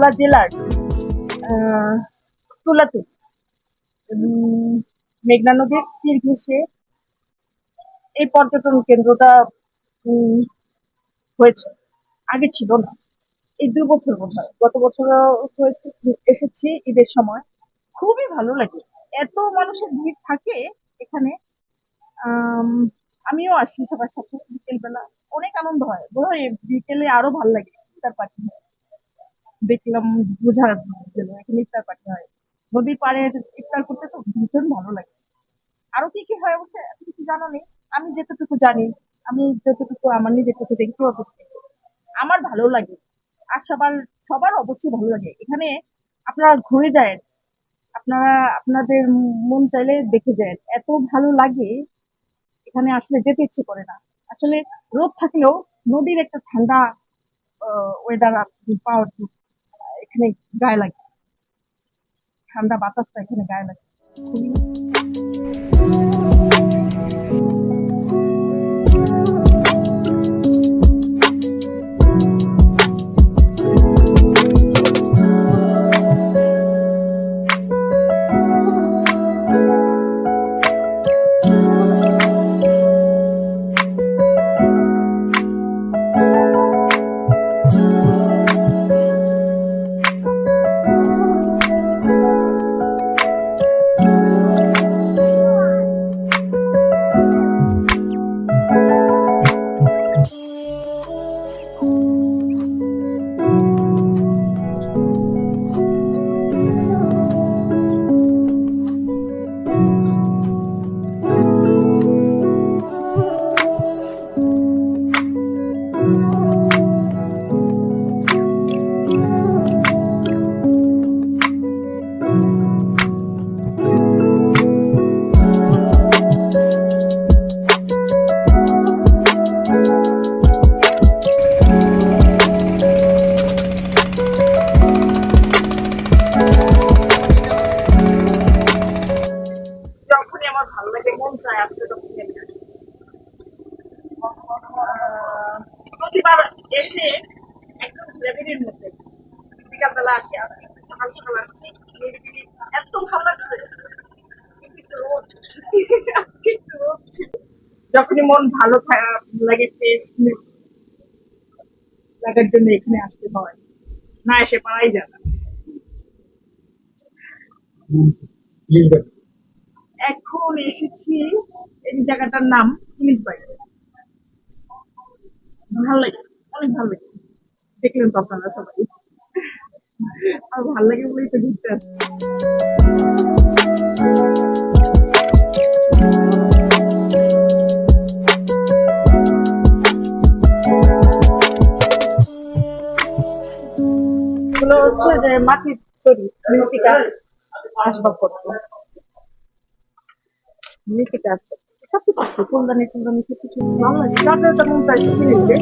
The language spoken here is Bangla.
মালদা জেলার তুলাতে মেঘনা নদীর তীর ঘেঁষে এই পর্যটন কেন্দ্রটা উম, হয়েছে। আগে ছিল না। এই ২ বছর বোধ হয়, গত বছর হয়েছে। এসেছি ঈদের সময়, খুবই ভালো লাগে। এত মানুষের ভিড় থাকে এখানে। আম, আমিও আসি সবার সাথে বিকেল বেলা, অনেক আনন্দ হয়। বোধ হয় বিকেলে আরো ভালো লাগে। ইফতার পার্টি হয়, দেখলাম, বোঝার গেল এখানে ইফতার পার্টি হয়। নদীর পাড়ে ইফতার করতে তো ভীষণ ভালো লাগে। আরো কি কি হয় অবশ্যই এত কিছু জানা নেই। আমি যেতটুকু জানি, আমি যতটুকু আমার নিজের চোখে দেখছি অতটুকু আমার ভালো লাগে। আর সবার সবার অবশ্যই ভালো লাগে এখানে। আপনারা ঘুরে যায়, আপনারা আপনাদের মন চাইলে দেখে যায়, এত ভালো লাগে। এখানে আসলে যেতে ইচ্ছে করে না আসলে। রোদ থাকলেও নদীর একটা ঠান্ডা ওয়েদার পাওয়ার এখানে গায়ে লাগে। ঠান্ডা বাতাসটা এখানে গায়ে লাগে খুবই। যখনই আমার ভালো লাগে মন চায় আসতে তখনই আমি আসি। প্রতিবার এসে একদম লেভেলের মধ্যে বিকালবেলা আসি, আর সকাল সকাল আসছি, নিরিবিলি, এত ভালো লাগছে। কিন্তু একটু রোদ, আজকে একটু রোদ ছিল। যখনই মন ভালো লাগে, ফ্রেশ লাগার জন্য এখানে আসতে হয়, না এসে পারাই যায় না। এখন এসেছি এই জায়গাটার নাম পুলিশ বাড়ি। ভালো লাগে, অনেক ভালো লাগে। দেখলেন তো আপনারা সবাই, আর ভালো লাগে বলেই তো ঘুরতে আসছি। এগুলো হচ্ছে যে মাটির তৈরি মৃত্তিকা আসবাবপত্র, মৃত্তিকা আসবাবপত্র সব কিছু আছে, ফুলদানি টুলদানি সব কিছু ভালো লাগে। যার যেটা মন চাইছে কিনে নিবে।